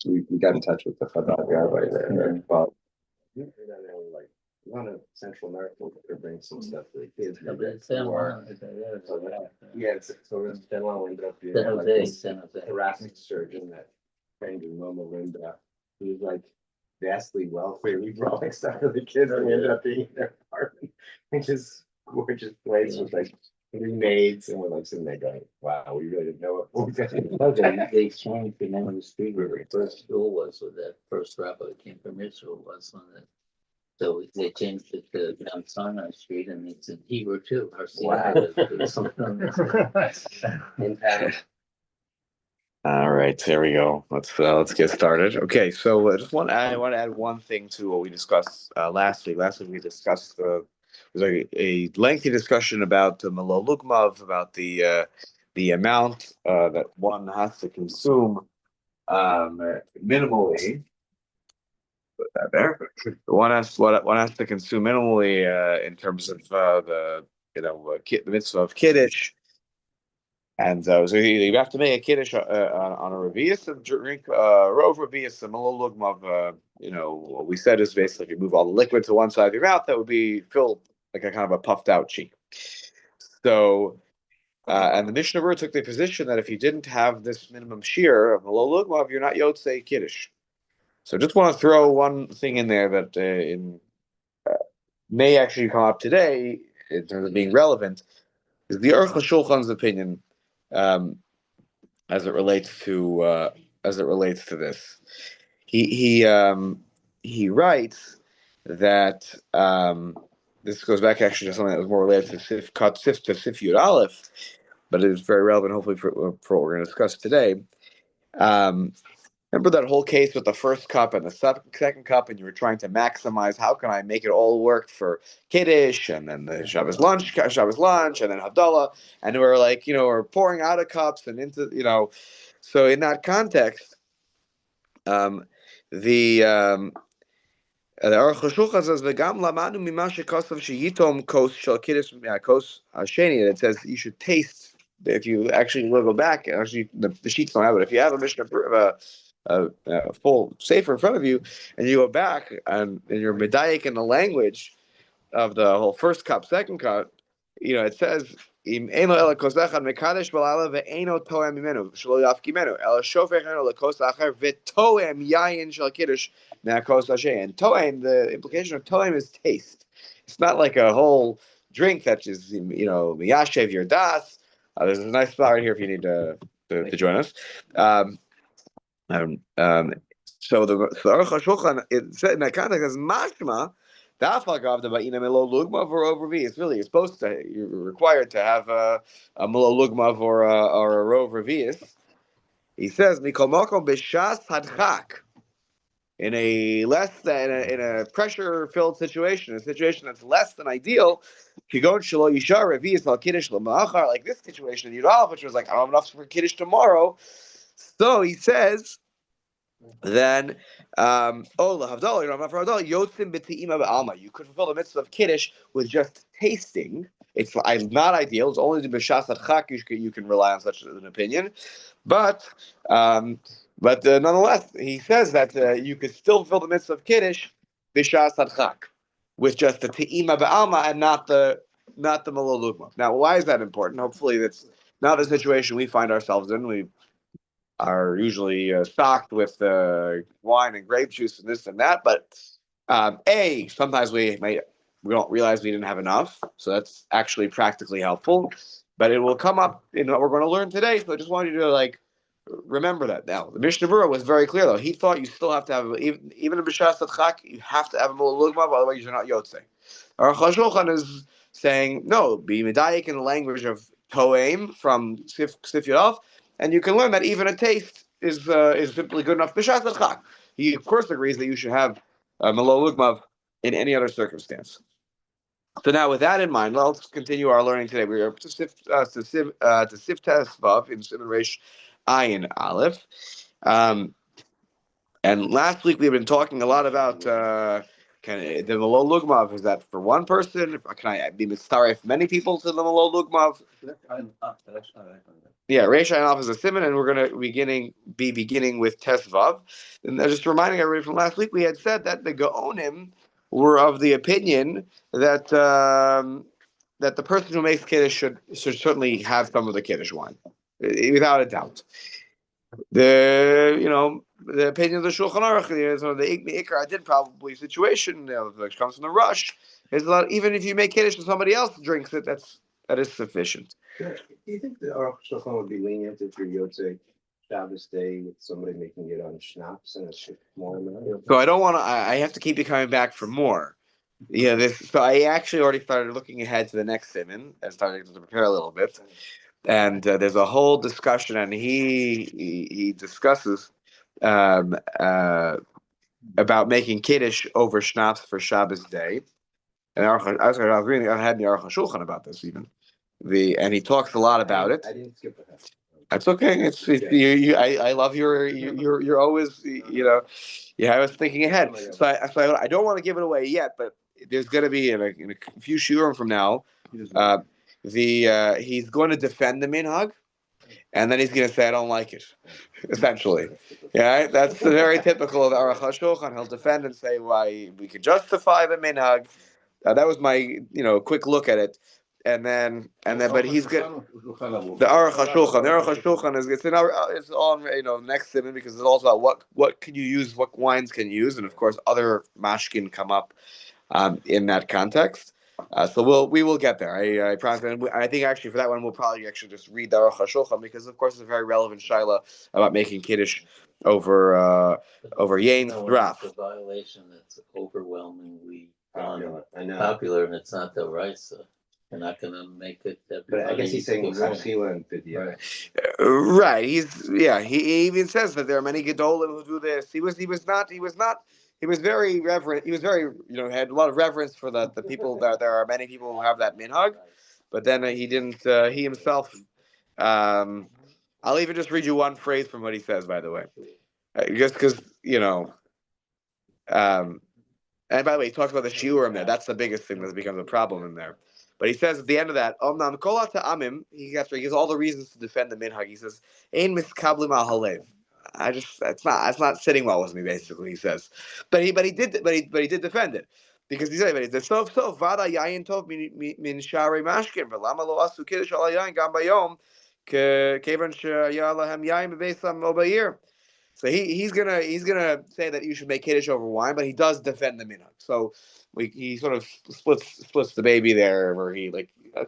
we got in touch with the Chabad rabbi there. Mhm. But like a lot of Central America to bring some stuff for the kids. Yeah, but San Juan, So then we ended up being San like Jose, this San Jose. thoracic surgeon that trained in Loma Linda. He was like vastly wealthy. We brought like stuff for the kids, and we ended up being in their apartment, which is gorgeous place with like three maids, and we're like sitting there going, "Wow, we really didn't know what we got." They changed the name of the street where the first school was, or that first rabbi that came from Israel was on it. So they changed it to Mount Sinai Street, and it's in Hebrew too. Wow. In town. All right, there we go. Let's get started. Okay, so I want to add one thing to what we discussed last week. Last week we discussed was a lengthy discussion about Malol Lugmav, about the amount that one has to consume minimally. Put that there. One has to consume minimally in terms of the the mitzvah of kiddush. And so you have to make a kiddush on a revius and drink rove revius and malol lugmav. What we said is basically if you move all the liquid to one side of your mouth, that would be filled like a kind of a puffed out cheek. So, and the Mishnah Berurah took the position that if you didn't have this minimum shear of malol lugmav, you're not yotzei kiddush. So, just want to throw one thing in there that may actually come up today in terms of being relevant is the Aruch HaShulchan's opinion. As it relates to this, he writes that this goes back actually to something that was more related to Sif Yud Aleph, but it is very relevant, hopefully, for what we're going to discuss today. Remember that whole case with the first cup and the second cup, and you were trying to maximize how can I make it all work for Kiddush, and then the Shabbos lunch, and then Havdalah, and we were like, we're pouring out of cups and into, So in that context, the Aruch HaShulchan says v'gam lamanu mima shekosav sheyitom kos shel Kiddush kos hasheni. It says you should taste. If you actually go back, actually the sheets don't have it. If you have a Mishnah a full sefer in front of you, and you go back and you're medayik in the language of the whole first cup, second cup, it says im eno ela kosachad mekadesh balala ve'eno toem mimenu shelo yafki menu ela shofech eno lekos acher ve'toem yayin shel kiddush me'akos hashem. And toem, the implication of toem is taste. It's not like a whole drink that is miyashev your das. There's a nice spot right here if you need to join us. So the Aruch HaShulchan, it said in that context as mashma. It's really you're required to have a malol lugmav or a rov revius. He says mikol makom b'shas hadchak, in a pressure filled situation, a situation that's less than ideal. You go shelo yishar revius al kiddush l'machar, like this situation in Yud Aleph, which was like I don't have enough for kiddush tomorrow. So he says. Then, you could fulfill the mitzvah of kiddush with just tasting. It's not ideal. It's only the b'shas adchak you can rely on such an opinion, but nonetheless, he says that you could still fulfill the mitzvah of kiddush b'shas adchak with just the te'ima ba'alma and not the malol lugma. Now, why is that important? Hopefully, that's not the situation we find ourselves in. We are usually stocked with wine and grape juice and this and that. But sometimes we don't realize we didn't have enough, so that's actually practically helpful. But it will come up in what we're going to learn today. So I just want you to remember that. Now the Mishnah Berurah was very clear though. He thought you still have to have even in b'shas adchak, you have to have a malol lugmav, otherwise you're not yotzei. Aruch HaShulchan is saying no, be medayik in the language of toeim from Sif Yud, and you can learn that even a taste is simply good enough. B'shas adchak. He of course agrees that you should have malol lugmav in any other circumstance. So now, with that in mind, let's continue our learning today. We are to Sif Tesvav in Siman Reish Ayin Aleph. And last week we've been talking a lot about Can the Malol Lugmav, is that for one person? Can I be mitzaref many people to the Malol Lugmav? Yeah, Reish Ayin Aleph is a simon, and we're going to be beginning with Tesvav. And just reminding everybody from last week, we had said that the Gaonim were of the opinion that that the person who makes Kiddush should certainly have some of the Kiddush wine, without a doubt. The opinion of the Shulchan Aruch, the Ikar did probably situation, which comes from the rush, is that even if you make Kiddush and somebody else drinks it, that is sufficient. Do you think the Aruch Shulchan would be lenient if you're Yotzei Shabbos day with somebody making it on schnapps and it's more than So I don't want to. I have to keep you coming back for more. Yeah, so I actually already started looking ahead to the next simon and starting to prepare a little bit. And there's a whole discussion, and he discusses about making kiddush over schnapps for Shabbos day. And I was reading, I had the Aruch Shulchan about this even. And he talks a lot about it. I didn't skip ahead. That's okay. I love you're always I was thinking ahead. So I don't want to give it away yet, but there's going to be in a few shiurim from now. He's going to defend the minhag, and then he's going to say I don't like it. Essentially, yeah, that's very typical of the Aruch HaShulchan. He'll defend and say why we could justify the minhag. That was my quick look at it. And then, but he's good. The Aruch HaShulchan is it's on next simon because it's also about what can you use, what wines can you use, and of course other mashkin come up in that context. So we will get there. I promise. And I think actually for that one we'll probably actually just read the Aruch HaShulchan because of course it's a very relevant shaila about making kiddush over yain draf. It's a violation that's overwhelmingly I know. popular, and it's not the right stuff. You're not going to make it. But I guess he's saying Chachila and Vidya. Right. He even says that there are many gedolim who do this. He was very reverent. He was very had a lot of reverence for the people that there are many people who have that minhag, but then he didn't. He himself. I'll even just read you one phrase from what he says. By the way, just because and by the way, he talks about the shiurim there. That's the biggest thing that becomes a problem in there. But he says at the end of that, Omnam kol ha'ta'amim, he gives all the reasons to defend the minhag. He says, Ein miskablim al halev. It's not sitting well with me, basically, he says. But he did defend it. Because he said, but it's so vada yayin tov min shari mashkin, v'lama lo asu kiddush al yayin gam bayom, kevan shaya lahem yayin bebeisam obayir. So he's gonna say that you should make kiddush over wine, but he does defend the minhag. So he sort of splits the baby there, where he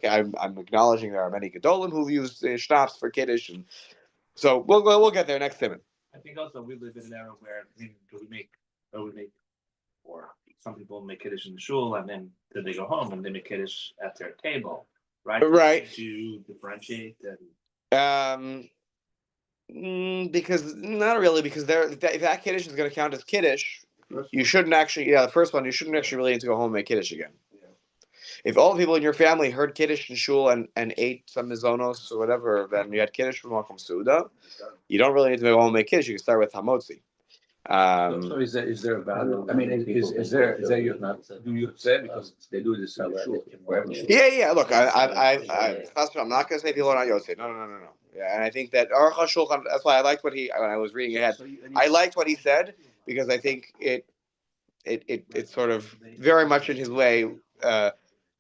I'm acknowledging there are many gedolim who've used schnapps for kiddush, and so we'll get there next time. I think also we live in an era where or some people make kiddush in the shul and then they go home and they make kiddush at their table, right? Right. To differentiate and. Because not really, because if that kiddush is going to count as kiddush, you shouldn't actually. Yeah, the first one you shouldn't actually really need to go home and make kiddush again. Yeah. If all the people in your family heard kiddush in shul and ate some mizonos or whatever, then you had kiddush from Malcolm Suda. You don't really need to go home and make kiddush. You can start with hamotzi. So is there a value? I mean, is there do you say because they do this in the shul? Yeah. Look, I'm not going to say people are not yotzei. No. Yeah, and I think that Aruch HaShulchan. That's why I liked when I was reading ahead. I liked what he said because I think it sort of very much in his way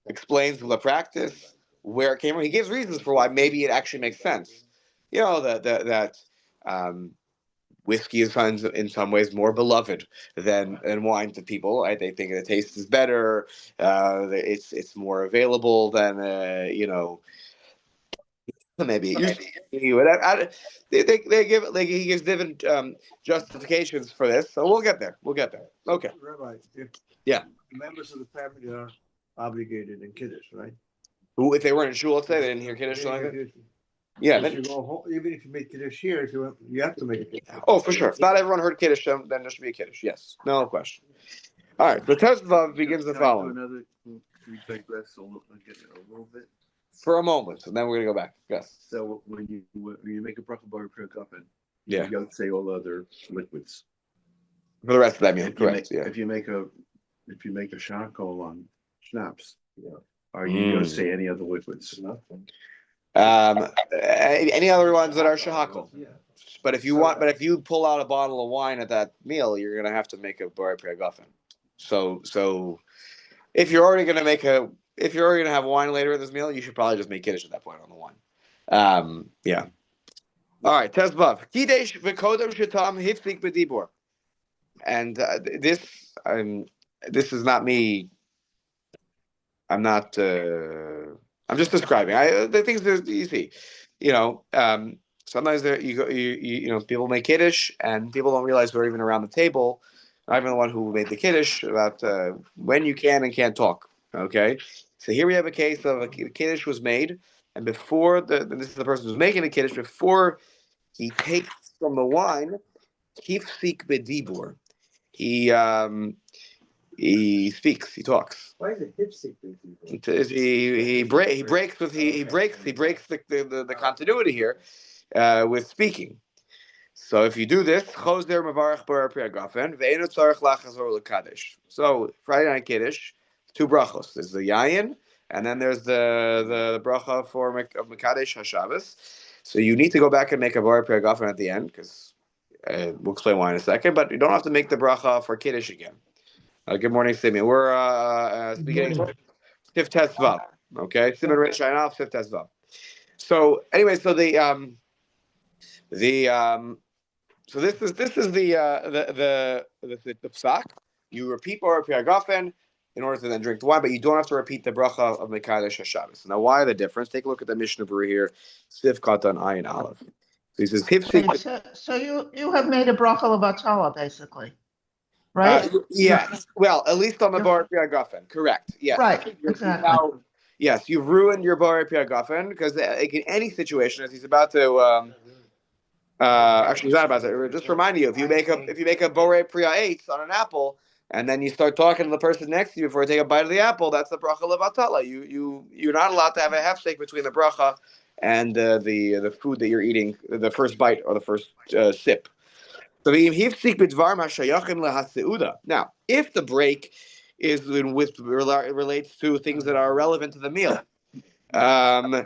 explains the practice where it came from. He gives reasons for why maybe it actually makes sense. That whiskey is in some ways more beloved than wine to people. They think the taste is better. It's more available than maybe whatever. He gives different justifications for this, so we'll get there. Okay. Rabbi, Yeah. Members of the family are obligated in kiddush, right? Who, if they weren't in shul, let's say they didn't hear kiddush like that. Yeah. Then you go home, even if you make kiddush here, you have to make it. Oh, for sure. If not everyone heard kiddush, then there should be a kiddush. Yes, no question. All right. The Tesvav begins the following. Can we digress a little bit? For a moment, and then we're gonna go back. Yes. So when you make a bracha bar for a cupping, yeah, you don't say all other liquids. For the rest of that meal, correct? If you make a if you make a shot call on schnapps, Yeah. are you gonna Mm. say any other liquids? Nothing. Any other ones that are shahakal? Yeah. But if you pull out a bottle of wine at that meal, you're gonna have to make a bar priagafen. So if you're already gonna have wine later in this meal, you should probably just make kiddush at that point on the wine. Yeah. All right, Tezvav. Kidesh v'kodem shetam hifzik b'dibor. And this is not me. I'm not. I'm just describing. The things that you see. Sometimes there you go. People make kiddush, and people don't realize we're even around the table. I'm the one who made the kiddush about when you can and can't talk. Okay, so here we have a case of a kiddush was made, and before this is the person who's making the kiddush before he takes from the wine, hifsik bedibur. He speaks. He talks. Why is it hip secret? He breaks the continuity here with speaking. So if you do this, choser mavarach bar priagafen ve'enu tzarich lachazor lekadesh. So Friday night kiddush, two brachos. There's the yayin, and then there's the bracha for mekadesh hashabbos. So you need to go back and make a bar priagafen at the end because we'll explain why in a second. But you don't have to make the bracha for kiddush again. Good morning, Simeon. We're beginning Sif Tesvav. Okay, Simeon Reish Ayin Sif Tesvav. So anyway, so so this is the psak. You repeat Bar Priagafen in order to then drink the wine, but you don't have to repeat the bracha of Mekadesh Hashabbos. Now, why the difference? Take a look at the Mishnah Berurah here, Sif Katan Ayin Aleph. So he says Hifsik. So you have made a bracha levatala, basically, right? Yes. Well, at least on the Bar Priagafen. Correct. Yes. Right, exactly. Now, yes, you've ruined your Bar Priagafen because in any situation, as he's about to. Actually, he's not about to. Just remind you, if you make a Borei Priya 8 on an apple, and then you start talking to the person next to you before you take a bite of the apple, that's the bracha levatala. You're not allowed to have a half steak between the bracha and the food that you're eating, the first bite or the first sip. So now, if the break relates to things that are relevant to the meal, certainly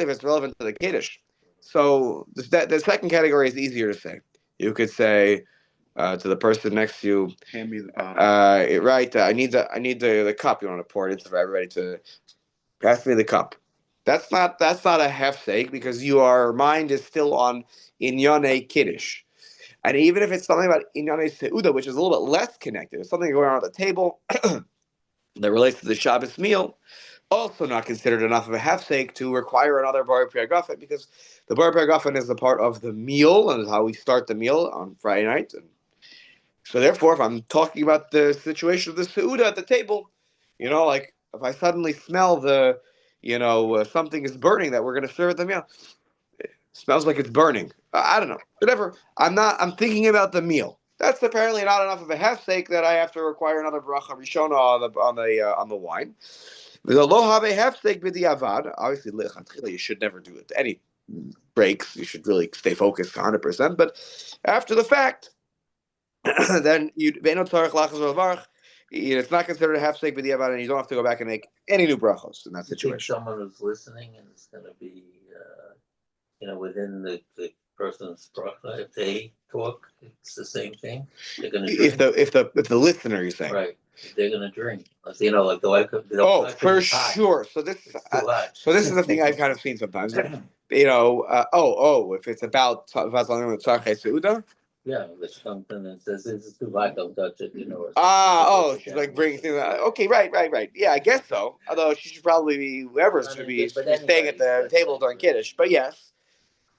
if it's relevant to the kiddush. So the second category is easier to say. You could say to the person next to you, Hand me the bottle. right? I need the cup. You want to pour it into for everybody to pass me the cup. That's not a hefsek because your mind is still on inyane kiddush, and even if it's something about inyane seuda, which is a little bit less connected, it's something going on at the table that relates to the Shabbos meal, also not considered enough of a hefsek to require another bar priagafen because the bar priagafen is a part of the meal and is how we start the meal on Friday night. And so therefore, if I'm talking about the situation of the seuda at the table, like if I suddenly smell something is burning that we're going to serve at the meal, it smells like it's burning. I don't know, whatever. I'm thinking about the meal. That's apparently not enough of a hefsek that I have to require another bracha rishona on the wine. The lo have a hefsek b'diavad. Obviously, you should never do it. Any breaks, you should really stay focused 100%. But after the fact, then it's not considered a hefsek b'diavad, and you don't have to go back and make any new brachos in that situation. Someone who's listening and it's going to be, within the person's bracha, if they talk, it's the same thing. They're going to drink. If the listener, you're saying, right? They're going to drink. Like the wife. For sure. So this is the thing I've kind of seen sometimes. If it's about something with tzarchei seuda. Yeah, there's something that says this is too hot, don't touch it, she's like bringing things out. Okay, right. Yeah, I guess so. Although she should probably be, whoever should be staying at the table during Kiddush. But yes.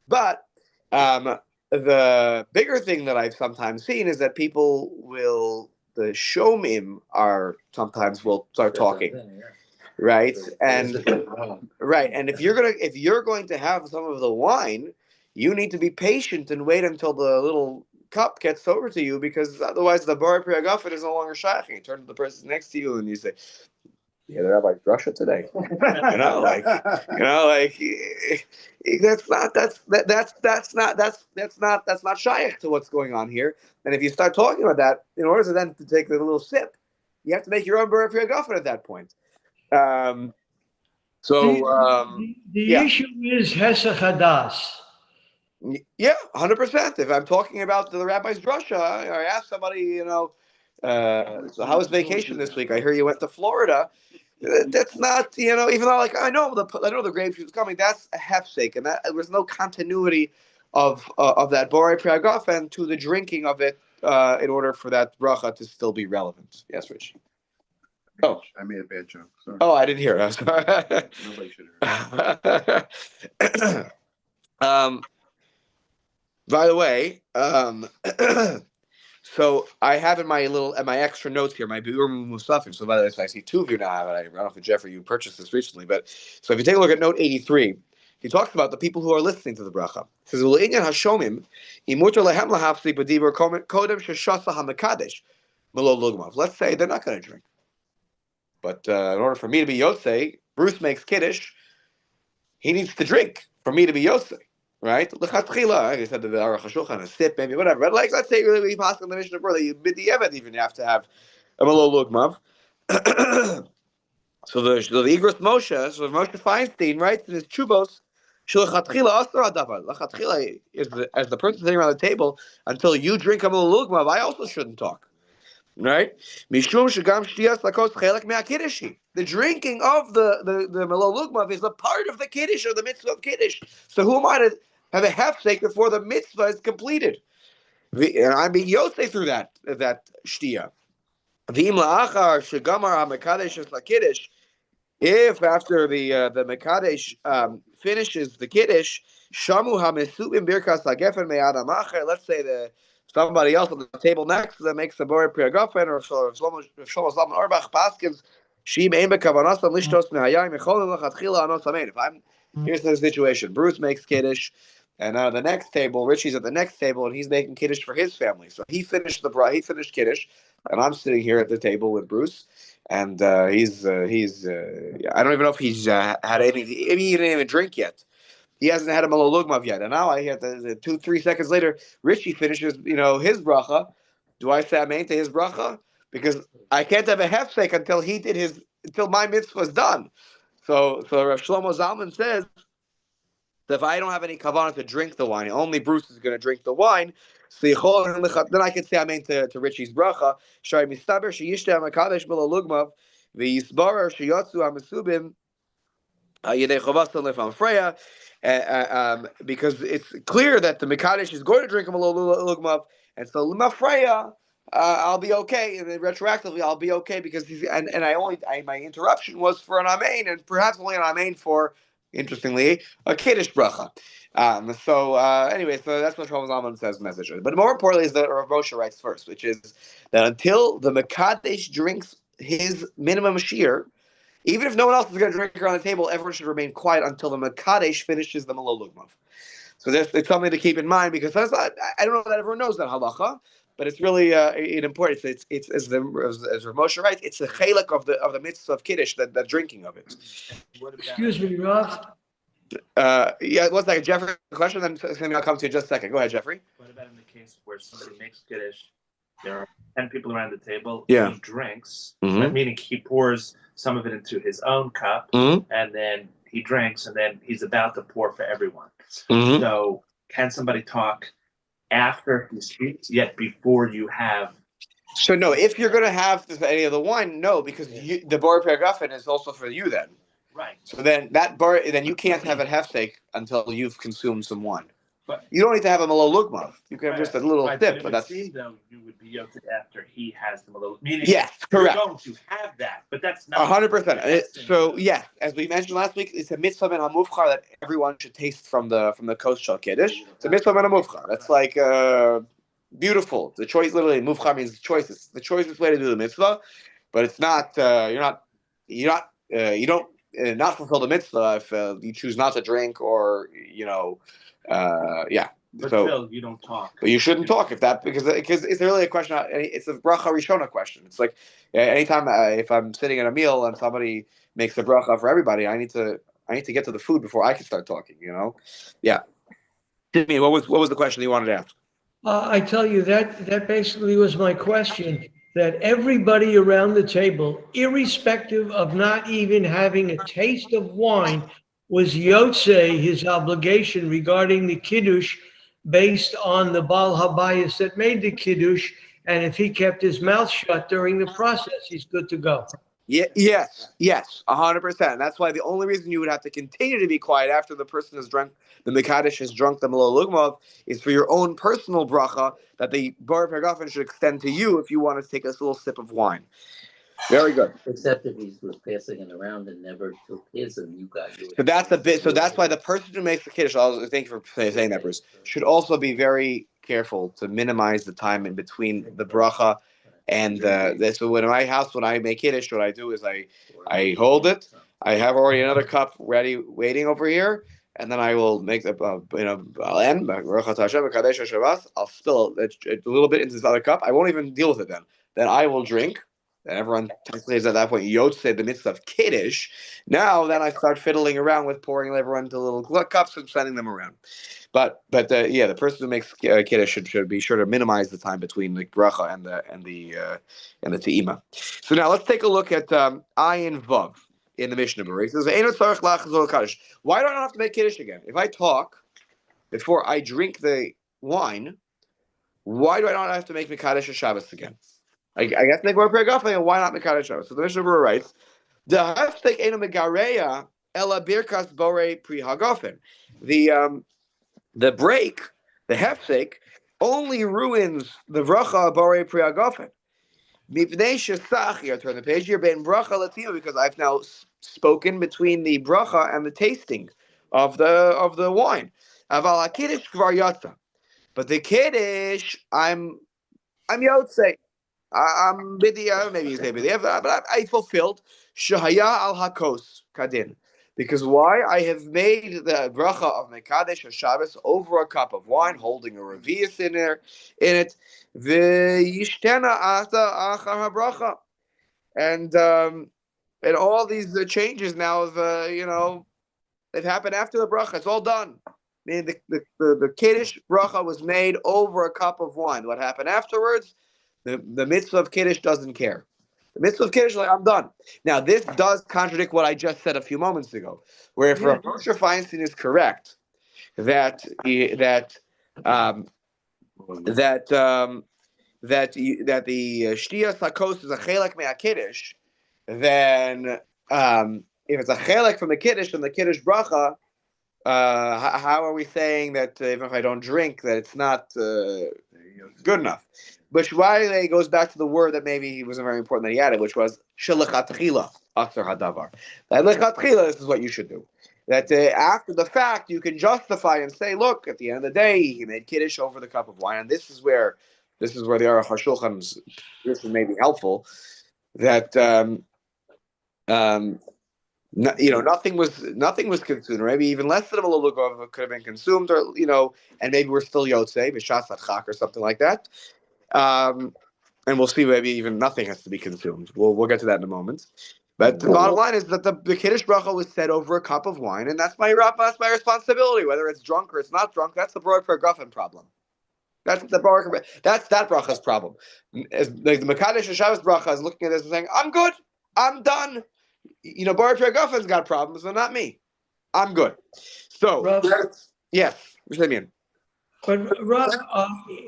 But the bigger thing that I've sometimes seen is that people the shomim will start talking. Right. And if you're going to have some of the wine, you need to be patient and wait until the little cup gets over to you, because otherwise the bar priagafen is no longer shayach. You turn to the person next to you and you say, Yeah, the rabbi's Russia today. You know, like that's not shaykh to what's going on here. And if you start talking about that, in order to then to take the little sip, you have to make your own B'rei Pri Hagafen at that point. The Yeah. issue is Hesach Hadas. Yeah, 100%. If I'm talking about the rabbi's drasha, I asked somebody, so how was vacation this week? I hear you went to Florida. That's not, even though I know the grape juice is coming. That's a hefsek, and that there was no continuity of that Borei Pri Hagafen to the drinking of it in order for that bracha to still be relevant. Yes, Rich. Oh, I made a bad joke. Sorry. Oh, I didn't hear it. I'm sorry. Nobody should have heard. By the way, so I have in my extra notes here, my Biur Musafim. So by the way, so I see two of you now have it. I don't know if Jeffrey, you purchased this recently, but so if you take a look at note 83, he talks about the people who are listening to the bracha. He says, "U'leinyan hashomim imutar lehem lahafsi b'dibur kodem sheshasa hamakadesh melo lugmav." Let's say they're not going to drink, but in order for me to be Yotzei, Bruce makes kiddush. He needs to drink for me to be Yotzei. Right? L'chatchila, I said the Aruch HaShulchan, a sip, maybe whatever. But let's say really we pass on the Mishnah Berurah, you bid the Evet even you have to have a Malol Lugmav. So the Igros Moshe, so Moshe Feinstein writes in his Chubos, L'chatchila asar hadavar. L'chatchila is as the person sitting around the table until you drink a Malol Lugmav, I also shouldn't talk. Right? Mishum shegam shtiyas lakos chelek me'akiddushi. The drinking of the Malol Lugmav is a part of the kiddush or the mitzvah of kiddush. So who am I to have a hefsek before the mitzvah is completed? And I'm being yosei through that shtiya. V'im la'achar shegamar ha'mekadesh es lakiddush. If after the mekadesh finishes the kiddush, shamu ha'mesubim birkas hagefen me'adam acher. Let's say somebody else on the table next that makes the Borei Pri Hagafen, or Shlomo Zalman Auerbach Paskins, Shim Ein B'Kavanasam Lishtos Mehayayim Yecholim L'Chatchila Anos Amein. Here's the situation: Bruce makes kiddush, and the next table, Richie's at the next table, and he's making kiddush for his family. So he finished kiddush, and I'm sitting here at the table with Bruce, and he's I don't even know if he's had anything. Maybe he didn't even drink yet. He hasn't had a Malol Lugmav yet, and now I hear 2-3 seconds later, Richie finishes, his bracha. Do I say amen to his bracha? Because I can't have a hefsek until my mitzvah is done. So Rav Shlomo Zalman says that if I don't have any kavanah to drink the wine, only Bruce is going to drink the wine. Then I can say amen to Richie's bracha. Shai mistaber sheyishtem hakadosh Malol Lugmav v'yisbarer sheyotzu hamasubim. Because it's clear that the Mekadesh is going to drink a Malol Lugmav, and so Limafreya, I'll be okay, and then retroactively I'll be okay because my interruption was for an Amen, and perhaps only an Amen for, interestingly, a Kiddush bracha. Anyway, so that's what Shlomo Zalman says message. But more importantly is that Rav Moshe writes first, which is that until the Mekadesh drinks his minimum shir, even if no one else is going to drink around the table, everyone should remain quiet until the Mekadesh finishes the Malol Lugmav. So it's something to keep in mind because I don't know that everyone knows that halacha, but it's really important. It's as Rav Moshe writes, it's the chelek of the mitzvah of kiddush, that drinking of it. Excuse me, Rav. Yeah, 1 second, Jeffrey. Question, then I'll come to you in just a second. Go ahead, Jeffrey. What about in the case where somebody makes kiddush? There are 10 people around the table. Yeah. He drinks, Mhm. meaning he pours some of it into his own cup, Mhm. and then he drinks, and then he's about to pour for everyone. Mhm. So, can somebody talk after he speaks, yet before you have? So no, if you're going to have any of the wine, no, because the Borei Pri Hagafen is also for you then. Right. So then you can't have a hefsek until you've consumed some wine. But you don't need to have a Malol Lugmav. You can have just a little sip, but that's. Seemed, though, you would be yoked after he has the Malol. Meaning, yes, correct. You're going to have that, but that's not 100%. So yes, as we mentioned last week, it's a mitzvah and a mufchar that everyone should taste from the kos shel kiddush. It's a mitzvah and a mufchar. That's like beautiful. The choice, literally, mufchar means choices. The choicest way to do the mitzvah, but it's not. You don't not fulfill the mitzvah if you choose not to drink or yeah. But So, Phil, you don't talk. but you shouldn't talk because it's really a question. It's a bracha rishona question. It's like anytime if I'm sitting at a meal and somebody makes a bracha for everybody, I need to get to the food before I can start talking. Yeah. Timmy, what was the question you wanted to ask? I tell you, that basically was my question, that everybody around the table, irrespective of not even having a taste of wine, was Yotze, his obligation regarding the Kiddush, based on the Baal Habayis that made the Kiddush, and if he kept his mouth shut during the process, he's good to go. Yeah, yes, 100%. That's why the only reason you would have to continue to be quiet after the person has drunk, the Mekadesh has drunk the Malol Lugmov, is for your own personal bracha that the Bar Pergafen should extend to you if you want to take a little sip of wine. Very good. Except if he was passing it around and never took his and you got yours. So that's a bit. So that's why the person who makes the Kiddush, thank you for saying that, Bruce, should also be very careful to minimize the time in between the bracha and so when in my house, when I make Kiddush, what I do is I hold it. I have already another cup ready, waiting over here, and then I will make the I'll end. I'll spill a little bit into this other cup. I won't even deal with it then. Then I will drink. And everyone technically is at that point Yotze the mitzvah of Kiddush. Now then I start fiddling around with pouring everyone into little cups and sending them around. But the person who makes Kiddush should be sure to minimize the time between the bracha and the te'ima. So now let's take a look at Ayin Vav in the Mishnah Berurah. It says, why do I not have to make Kiddush again? If I talk before I drink the wine, why do I not have to make Mekadesh Shabbos again? I guess make more Pergafen, why not Mekadesh Shabbos? So the Mishnah Berurah writes, the Hefsek Eino Megareya Ela Birkas Bore Pri Hagafen. The break, the Hefsek, only ruins the bracha Bore Pri Hagafen. Mipnei Shesach, you turn the page here, Ben Bracha Latino, because I've now spoken between the bracha and the tasting of the wine. Aval HaKiddush Kvar Yatsa. But the Kiddush, I'm Yotze. I'm Bidya, maybe you say Bidya, but I fulfilled Shahaya al Hakos Kadin. Because why? I have made the bracha of Mekadesh Shabbos over a cup of wine, holding a revius in it. V'yishtena ata achar habracha. And all these changes now have, they've happened after the bracha. It's all done. I mean, the Kiddush bracha was made over a cup of wine. What happened afterwards? The mitzvah of Kiddush doesn't care. The mitzvah of Kiddush, I'm done. Now, this does contradict what I just said a few moments ago, where if Rav Moshe Feinstein is correct that the Shtiyas HaKos is a chelek mea Kiddush, then if it's a chelek from the Kiddush and the Kiddush bracha, how are we saying that even if I don't drink, that it's not good enough? But Shvaile goes back to the word that maybe he wasn't very important that he added, which was shelechatchila aktar hadavar. That lechatchila, this is what you should do. That after the fact, you can justify and say, look, at the end of the day, he made Kiddush over the cup of wine, and this is where the Aruch HaShulchan's position may be helpful. That nothing was consumed, or maybe even less than a malulugov could have been consumed, or and maybe we're still yotzei b'shas adchak or something like that. And we'll see, maybe even nothing has to be consumed. We'll get to that in a moment. But the bottom line is that the Kiddush bracha was said over a cup of wine, and that's my responsibility. Whether it's drunk or it's not drunk, that's the Baruch Pergafen problem. That's that bracha's problem. As the Mekadesh Shabbos bracha is looking at this and saying, "I'm good, I'm done." Baruch Pergafen's got problems, but not me. I'm good. So yes, Simeon. But Rob,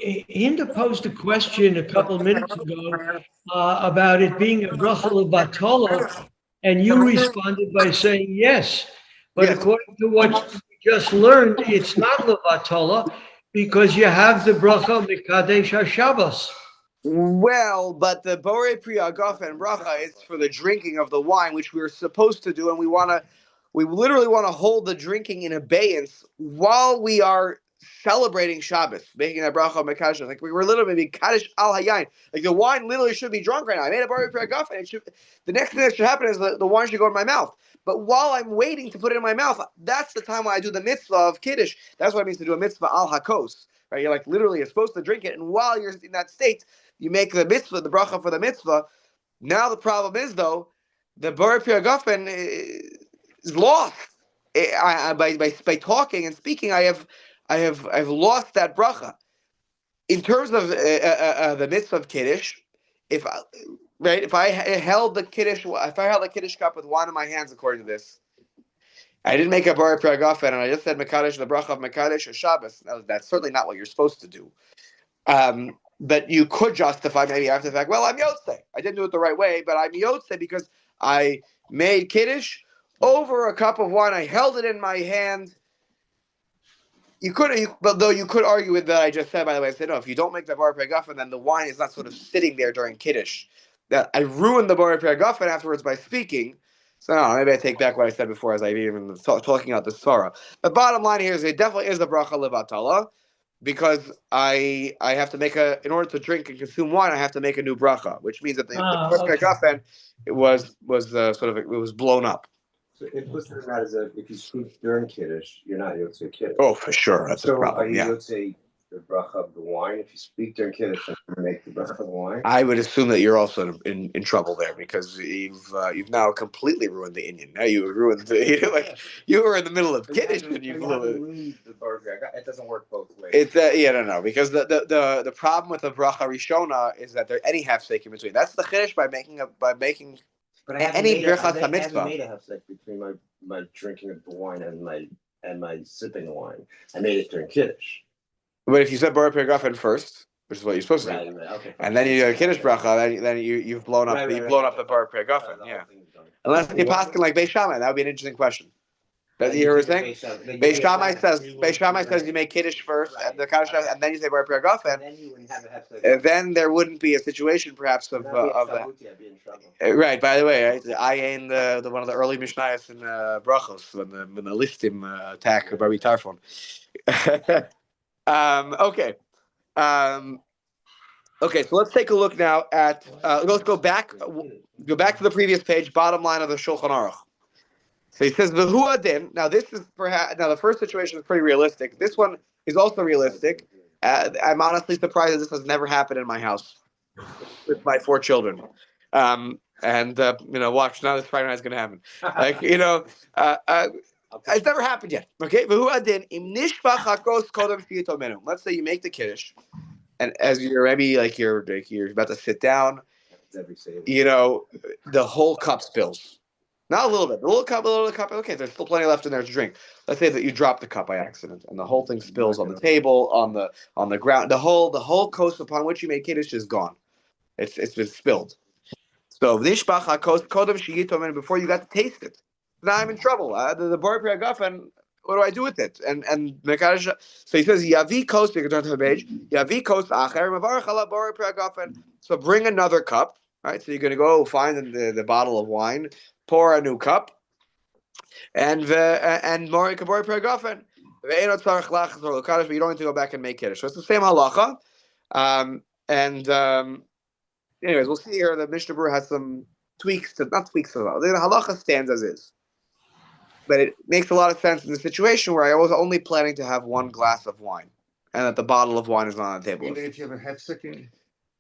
Hinda posed a question a couple of minutes ago about it being a bracha levatala, and you responded by saying yes. But according to what we just learned, it's not levatala because you have the bracha mekadesh HaShabbos. Well, but the Borei Pri Hagafen bracha is for the drinking of the wine, which we're supposed to do, and we literally want to hold the drinking in abeyance while we are celebrating Shabbos, making that bracha mekadesh. Like we were literally making kaddish al hayayin. Like the wine literally should be drunk right now. I made a Borei Pri Hagafen. The next thing that should happen is the wine should go in my mouth. But while I'm waiting to put it in my mouth, that's the time when I do the mitzvah of kiddush. That's what it means to do a mitzvah al hakos. Right? You're like literally you're supposed to drink it, and while you're in that state, you make the mitzvah, the bracha for the mitzvah. Now the problem is though, the Bar Piragafen is lost. By talking and speaking, I've lost that bracha. In terms of the mitzvah of kiddush, if I held the kiddush cup with wine in my hands, according to this, I didn't make a bar piragafen, and I just said mekadesh the bracha of mekadesh or Shabbos. That's certainly not what you're supposed to do. But you could justify maybe after the fact. Well, I'm yotze. I didn't do it the right way, but I'm yotze because I made kiddush over a cup of wine. I held it in my hand. But though you could argue with that I just said, by the way, I said, no, if you don't make the bar piragafen, then the wine is not sort of sitting there during kiddush. That I ruined the bar piragafen afterwards by speaking. So no, maybe I take back what I said before as I even talking about the Sarah. The bottom line here is it definitely is the bracha levatala, because I have to make in order to drink and consume wine, I have to make a new bracha, which means that the first piragafen it was blown up. So implicit in that is that if you speak during kiddush, you're not yotze kiddush. Oh, for sure, that's a problem. Are you Yeah. yotze the bracha of the wine? If you speak during kiddush, and you make the bracha of the wine. I would assume that you're also in trouble there because you've now completely ruined the Indian. Now you ruined you were in the middle of kiddush and you blew it. It doesn't work both ways. It's no, because the problem with the bracha rishona is that there are any hefsek in between. That's the chiddush by making. But I haven't made a hefsek between my drinking of the wine and my sipping the wine. I made it during kiddush. But if you said bar piragafen first, which is what you're supposed to do, okay, and then you do a kiddush bracha, then you've blown up the bar piragafen. Yeah, unless you're paskin like Beis Shammai, that would be an interesting question. Does you hear what I'm saying? Beis Shammai says you make kiddush first and the kaddish, and then you say bar piragafen. Then there wouldn't be a situation perhaps of that. Right. By the way, I ain't the one of the early mishnayos in brachos when the listim attack Rabbi Tarfon. Okay. Okay, so let's take a look now at. Let's go back. Go back to the previous page. Bottom line of the Shulchan Aruch. So he says v'hu adin. Now this is perhaps the first situation is pretty realistic. This one is also realistic. I'm honestly surprised that this has never happened in my house with my 4 children. Watch now. This Friday night is going to happen. It's never happened yet. Okay, let's say you make the kiddush, and as you're you're about to sit down, the whole cup spills. Not a little bit, a little cup. Okay, there's still plenty left in there to drink. Let's say that you drop the cup by accident, and the whole thing spills on the table, on the ground. The whole coast upon which you made kiddush is gone. It's been spilled. So nishbach hakos kodem sheyitomen before you got to taste it. Now I'm in trouble. The bar piragafen. What do I do with it? And mekadesh. So he says yavi kos. You can turn to the page. Yavi kos acher mavarach ala bar piragafen. So bring another cup. Right. So you're going to go find the bottle of wine. Pour a new cup, and mori kabori piragafen. But you don't need to go back and make kiddush. So it's the same halacha. Anyways, we'll see here. The Mishnah Berurah has some tweaks not tweaks at all. The halacha stands as is, but it makes a lot of sense in the situation where I was only planning to have 1 glass of wine, and that the bottle of wine is not on the table. Even if you have a hefsek.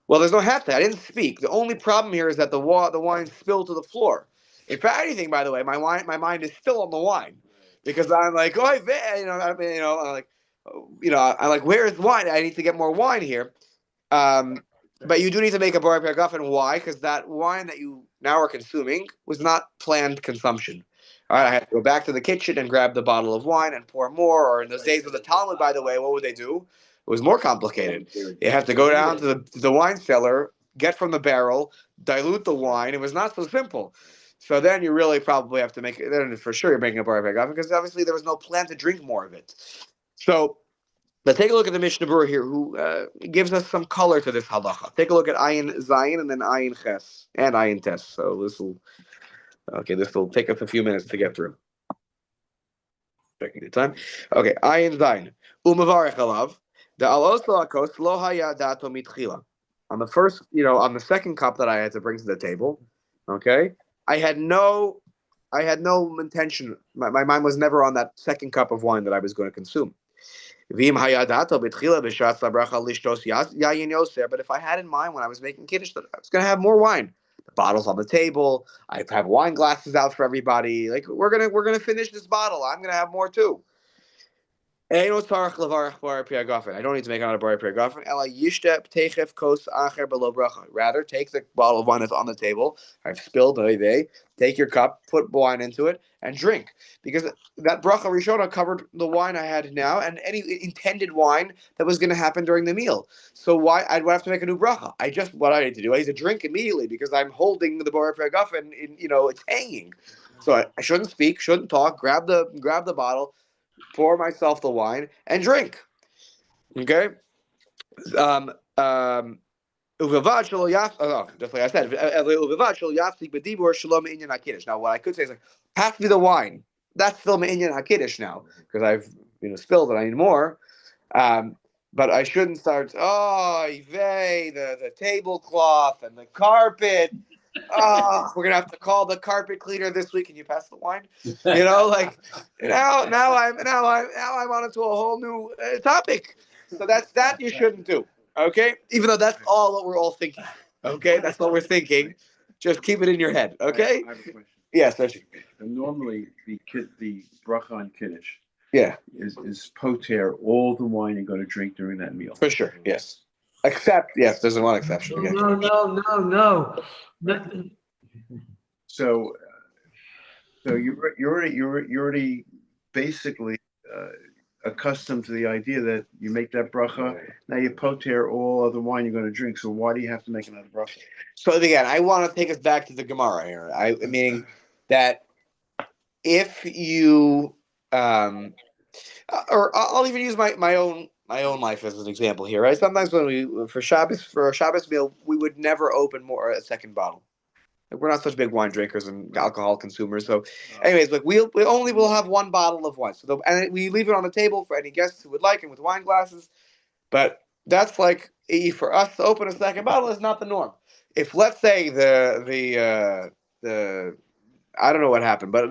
Well, there's no hefsek. I didn't speak. The only problem here is that the wine spilled to the floor. If anything, by the way, my mind is still on the wine because I'm like, I'm like, where is wine? I need to get more wine here. But you do need to make a bar piragafen. Why? Because that wine that you now are consuming was not planned consumption. All right, I had to go back to the kitchen and grab the bottle of wine and pour more. Or in those days of the Talmud, by the way, what would they do? It was more complicated. You have to go down to the wine cellar, get from the barrel, dilute the wine. It was not so simple. So then you really probably have to make it. Then for sure you're making a bar piragafen because obviously there was no plan to drink more of it. So let's take a look at the Mishnah Berurah here, who gives us some color to this halacha. Take a look at Ayin Zayin and then Ayin Ches and Ayin Tes. So this will take us a few minutes to get through. Checking the time. Okay, Ayin Zayin. Umavarech alav. The aloso akos lo haya dato mitchila. On the second cup that I had to bring to the table, okay, I had no I had no intention. My mind was never on that second cup of wine that I was going to consume. But if I had in mind when I was making kiddush that I was going to have more wine, the bottle's on the table. I have wine glasses out for everybody. Like we're gonna finish this bottle. I'm gonna have more too. I don't need to make another bar priagafen. Rather, take the bottle of wine that's on the table. I've spilled. Take your cup, put wine into it, and drink. Because that bracha rishona covered the wine I had now and any intended wine that was going to happen during the meal. So why I would have to make a new bracha? What I need to do. I need to drink immediately because I'm holding the bar priagafen. It's hanging. So I shouldn't speak, shouldn't talk. Grab the bottle. Pour myself the wine and drink. Okay. Just like I said. Now, what I could say is like, pass me the wine. That's still me'inyan hakiddush now because I've spilled it. I need more. But I shouldn't start. Oh, the tablecloth and the carpet. Oh, we're gonna have to call the carpet cleaner this week. Can you pass the wine? Like now I'm on into a whole new topic. So that you shouldn't do. Okay, even though that's all what we're all thinking. Okay, that's what we're thinking. Just keep it in your head. Okay. I have a question. Yes, yeah, Normally, the bracha on kiddush yeah, is poter all the wine you're going to drink during that meal. for sure. Yes, except yes, there's one exception again. No. So you're already basically accustomed to the idea that you make that bracha. Now you poter all other wine you're going to drink. So why do you have to make another bracha? So again, I want to take us back to the Gemara here. Meaning that if you, or I'll even use my own life as an example here. Right? Sometimes when for a Shabbos meal, we would never open a second bottle. Like we're not such big wine drinkers and alcohol consumers. So, anyways, like we only will have one bottle of wine. So and we leave it on the table for any guests who would like, and with wine glasses. But that's like for us to open a second bottle is not the norm. If let's say the I don't know what happened, but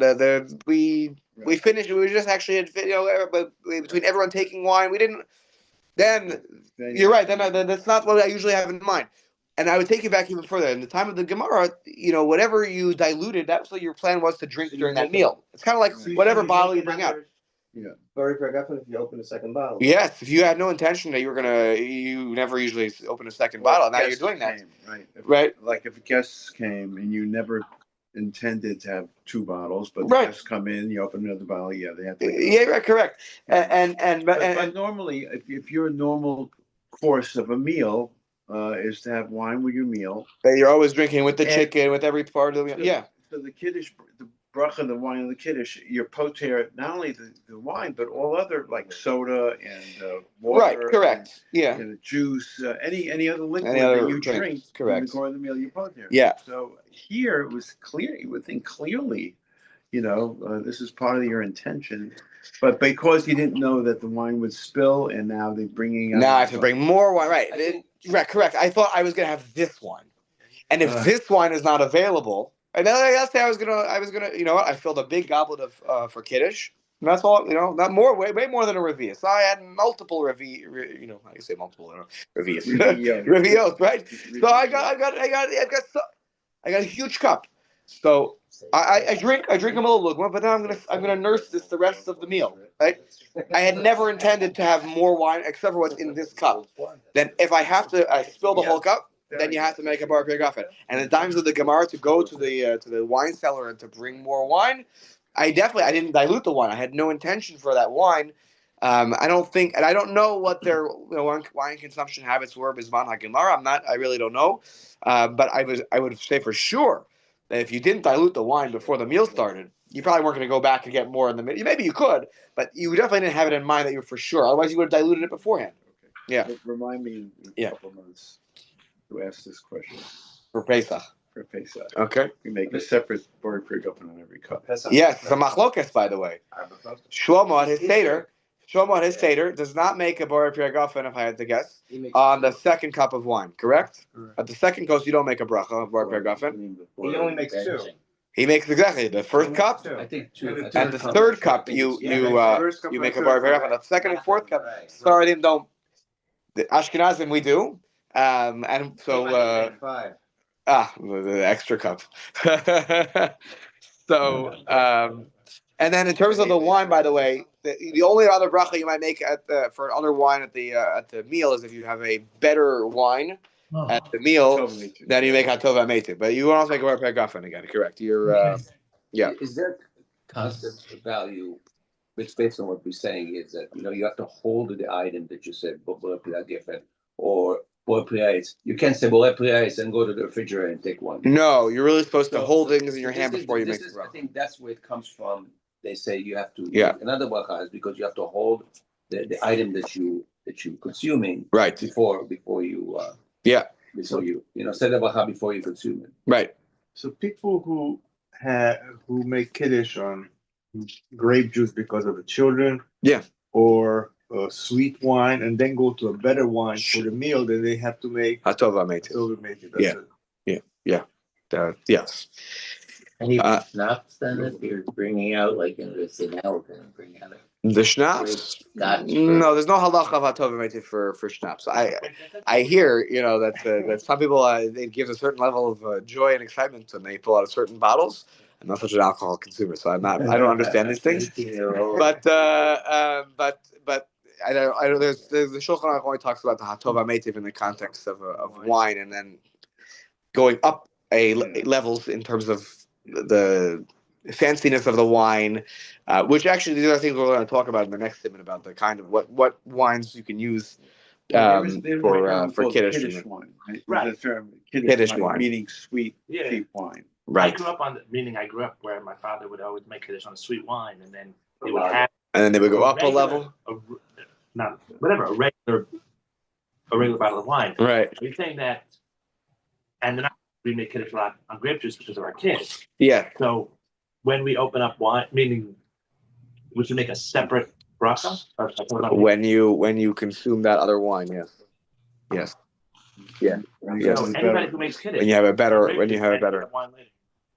we finished. We were just actually but between everyone taking wine, we didn't. Then you're right. Then that's not what I usually have in mind. And I would take you back even further. In the time of the Gemara, whatever you diluted, that's what your plan was to drink during that meal. It's kind of like whatever bottle you bring out. Yeah. Very forgotten if you open a second bottle. Yes, if you had no intention that you never usually open a second bottle. Now you're doing that, right? Like if guests came and you never intended to have two bottles, but Right. guests come in, you open another bottle. Yeah, they have to. Yeah, right, correct. And But normally, if your normal course of a meal is to have wine with your meal, you're always drinking with the chicken, with every part of the meal. Yeah. So the kiddush, the bracha, the wine, and the kiddush, you're poter not only the wine, but all other like soda and water. Right. Correct. And juice, any other liquid Any other that you drink, drink correct. in the course of the meal, you poter. Yeah. So here it was clear. You would think clearly, this is part of your intention. But because you didn't know that the wine would spill, and now they're bringing. Now I have to bring more wine. Right. Right. Correct. I thought I was gonna have this wine, and if this wine is not available, and then let's say I was gonna, I filled a big goblet of for kiddush. And that's all, not more, way more than a revius. So I had multiple how you say multiple revius, revios, right? So I got a huge cup. So I drink a little lugma, but then I'm gonna nurse this the rest of the meal, right? I had never intended to have more wine except for what's in this cup. Then if I spill the whole cup, then you have to make a bar piagafen. And in times of the Gemara to go to the wine cellar and to bring more wine, I didn't dilute the wine. I had no intention for that wine. I don't think, and I don't know what their wine consumption habits were. Bisman HaGemara, I really don't know. But I would say for sure that if you didn't dilute the wine before the meal started, you probably weren't going to go back and get more in the middle. Maybe you could, but you definitely didn't have it in mind that you were for sure. Otherwise, you would have diluted it beforehand. Okay. Yeah. But remind me in a couple of months to ask this question. For Pesach. For Pesach. Okay. We make a separate bar priagafen on every cup. Yes, it's a machlokes, by the way. Shlomo at his Seder does not make a bar priagafen, if I had to guess, on the second cup of wine, correct? At the second course, you don't make a bracha of bar priagafen. He only makes two. He makes exactly the first cup, I think two. and the third cup you make a bar and the second and fourth cup. Sephardim don't. The Ashkenazim we do, and so the extra cup. So and then in terms of the wine, by the way, the only other bracha you might make for other wine at the meal is if you have a better wine at the meal, then you make hatov hametiv. But you also make a bar pagafen again. Correct. You're yeah. Is there concept of value, which based on what we're saying is that, you have to hold the item that you said, different, or you can't say and go to the refrigerator and take one. No, you're really supposed to hold things in your hand before you make the bracha. I think that's where it comes from. They say you have to Yeah. make another bracha is because you have to hold the item that you consuming Right. before you Yeah. before you say the bracha before you consume it. Right. So people who make kiddush on grape juice because of the children. Yeah. Or sweet wine, and then go to a better wine for the meal, then they have to make hatov hametiv. Yeah. Yes. And even schnapps then, if you're bringing out, like in the now we're going to bring out The schnapps? Scotch. No, there's no halacha of hatov hametiv for schnapps. I hear that some people it gives a certain level of joy and excitement when they pull out certain bottles. I'm not such an alcohol consumer, so I don't understand these things. But I don't. There's the Shulchan Aruch only talks about the hatov hametiv in the context of wine, and then going up levels in terms of the fanciness of the wine, which actually these are things we're going to talk about in the next segment about the kind of what wines you can use for kiddush wine. Right. The term Kiddush wine, meaning sweet, Yeah. cheap wine. right? I grew up where my father would always make kiddush on sweet wine, and then they would have And then they would go up a level, a regular bottle of wine. right? Are you saying that? And then we make kiddush a lot on grape juice because of our kids. Yeah. So when we open up wine, meaning we should make a separate bracha? When you consume that other wine, yes. Yes. So anybody who makes kiddush. When you have a better wine later.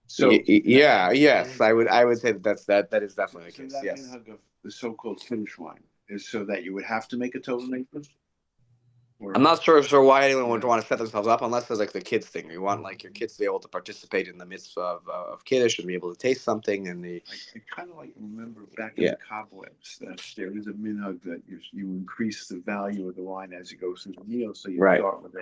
So yes, I would say that is definitely the so case. that Yes. minhag of the so-called Kiddush wine is so that you would have to make a tov hametiv? I'm not sure why anyone would want to set themselves up unless there's like the kids thing. You want like your kids to be able to participate in the midst of kiddush and be able to taste something and the. I kind of remember back in the cobwebs that there is a minhag that you increase the value of the wine as you go through the meal. So you start with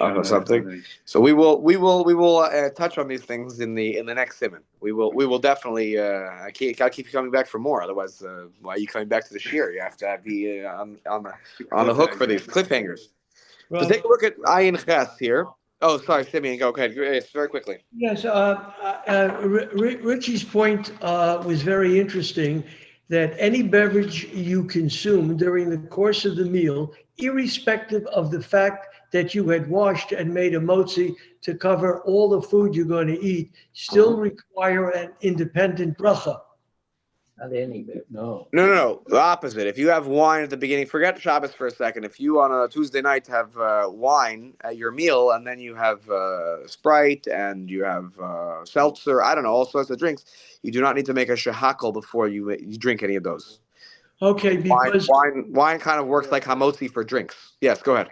of something. So we will touch on these things in the next segment. We will definitely. I gotta keep you coming back for more. Otherwise, why are you coming back to the shiur? You have to be on the hook for these cliffhangers. Well, So take a look at Ayin Ches here. Oh, sorry, Simeon, go ahead. Very quickly. Yes, Richie's point was very interesting, that any beverage you consume during the course of the meal, irrespective of the fact that you had washed and made a motzi to cover all the food you're going to eat, still require an independent bracha. Not any bit. No. No. The opposite. If you have wine at the beginning, forget Shabbos for a second. If you on a Tuesday night have wine at your meal, and then you have Sprite and you have seltzer, I don't know, all sorts of drinks, you do not need to make a shehakol before you drink any of those. Okay, because wine kind of works like hamotzi for drinks. Yes, go ahead.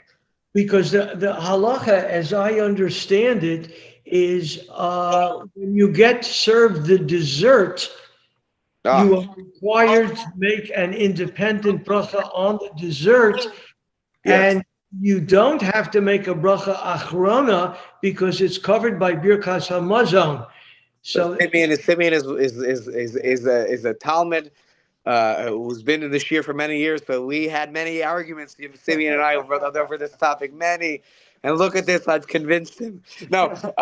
Because the halacha, as I understand it, is when you get served the dessert, you are required to make an independent bracha on the dessert, and you don't have to make a bracha achrona because it's covered by birkas hamazon. So Simeon is a Talmud who's been in the shiur for many years. So we had many arguments, Simeon and I, over this topic. Many. And look at this, I've convinced him. No. So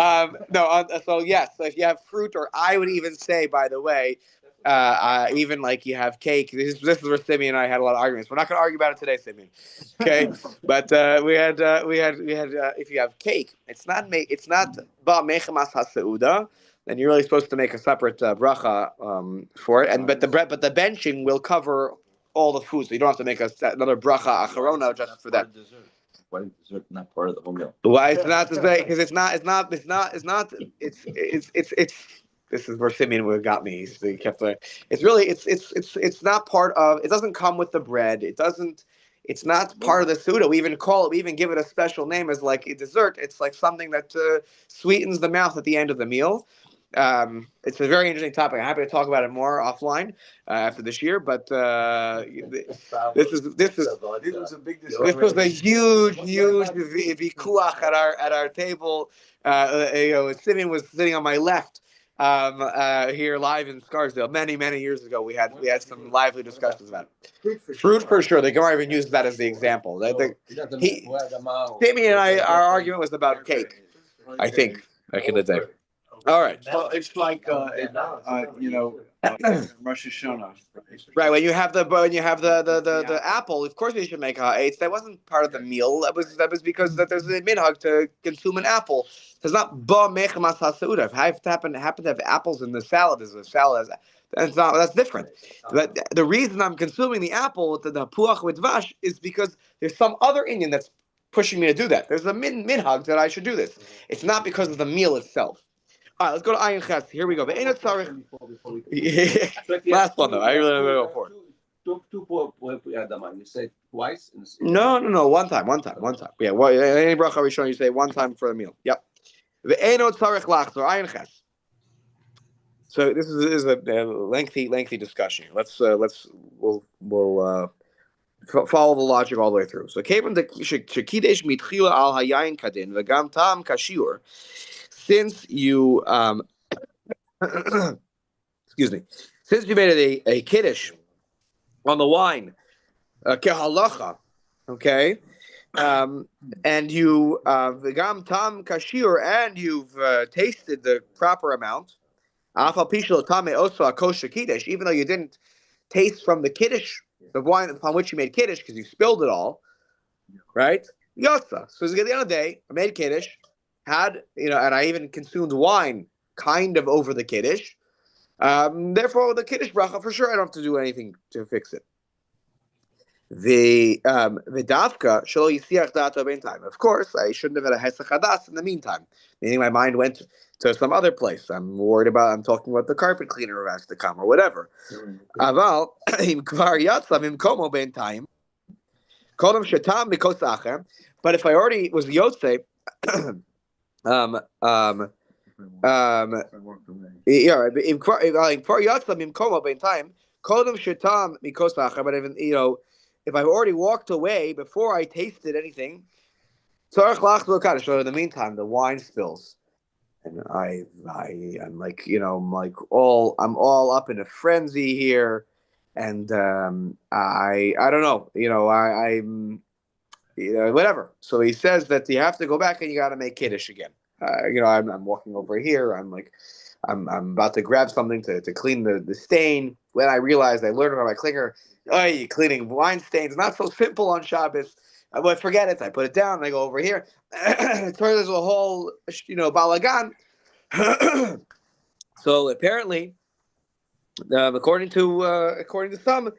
yes, so if you have fruit, or I would even say, by the way, even like you have cake. This is where Simeon and I had a lot of arguments. We're not going to argue about it today, Simeon. Okay, but we had if you have cake, it's not ba mechamas haseuda. Then you're really supposed to make a separate bracha for it, but the benching will cover all the food, so you don't have to make another bracha acharona just for that. Why is dessert not part of the whole meal? Why it's not the same? Because it's this is where Simeon would have got me. He kept it's not part of. It doesn't come with the bread. It doesn't. It's not part of the Suda. We even give it a special name as like a dessert. It's like something that sweetens the mouth at the end of the meal. It's a very interesting topic. I'm happy to talk about it more offline after this year. But this was a big this was a huge vikuach at our table. Simeon was sitting on my left here live in Scarsdale many years ago. We had some lively discussions about it. Fruit for sure. The Gemara even uses that as the example. Simeon and I, our argument was about cake. I think back in the day. All right. Well, it's like, Rosh Hashanah. Right, when you have the apple, of course we should make ha'etz. That wasn't part of the meal. That was because that there's a minhag to consume an apple. It's not ba mechamas hasauda. If I happen to have apples in the salad, that's different. But the reason I'm consuming the apple, the puach with vash, is because there's some other Indian that's pushing me to do that. There's a minhag that I should do this. It's not because of the meal itself. All right, let's go to Ayin Ches. Here we go. Last one though. I really want to go for it. You said twice. No. One time. Yeah. Any bracha rishon, you say one time for the meal. Yep. Ve'eno tzarich lachzor. Ayin Ches. So this is a lengthy discussion. We'll follow the logic all the way through. So kevan de shekidesh mitchila al hayayin kadin v'gam tam kashiur. Since you excuse me, since you made a kiddush on the wine, kehalacha, okay, and you v'gam tam kashir, and you've tasted the proper amount, afal pishlo tame osa kosher kiddush, even though you didn't taste from the kiddush, the wine upon which you made kiddush, because you spilled it all, right? Yotza. So at the end of the day, I made kiddush. And I even consumed wine kind of over the kiddush. Therefore, the kiddush bracha, for sure, I don't have to do anything to fix it. The dafka shelo yisiach dato bein time. Of course, I shouldn't have had a hesach hadas in the meantime. Meaning my mind went to some other place. I'm talking about the carpet cleaner who has to come or whatever. Aval im kvar yatzam im komo bein time. Kodam shetam mikos acher. But if I already was yotze, but even if I've already walked away before I tasted anything, so in the meantime the wine spills, and I'm like I'm all up in a frenzy here, and I don't know, I'm whatever. So he says that you have to go back and you got to make kiddush again. I'm walking over here. I'm about to grab something to clean the stain. When I realized I learned about my clinger, cleaning wine stains, not so simple on Shabbos. But forget it. I put it down and I go over here. It turns into a whole, balagan. So apparently, according to some,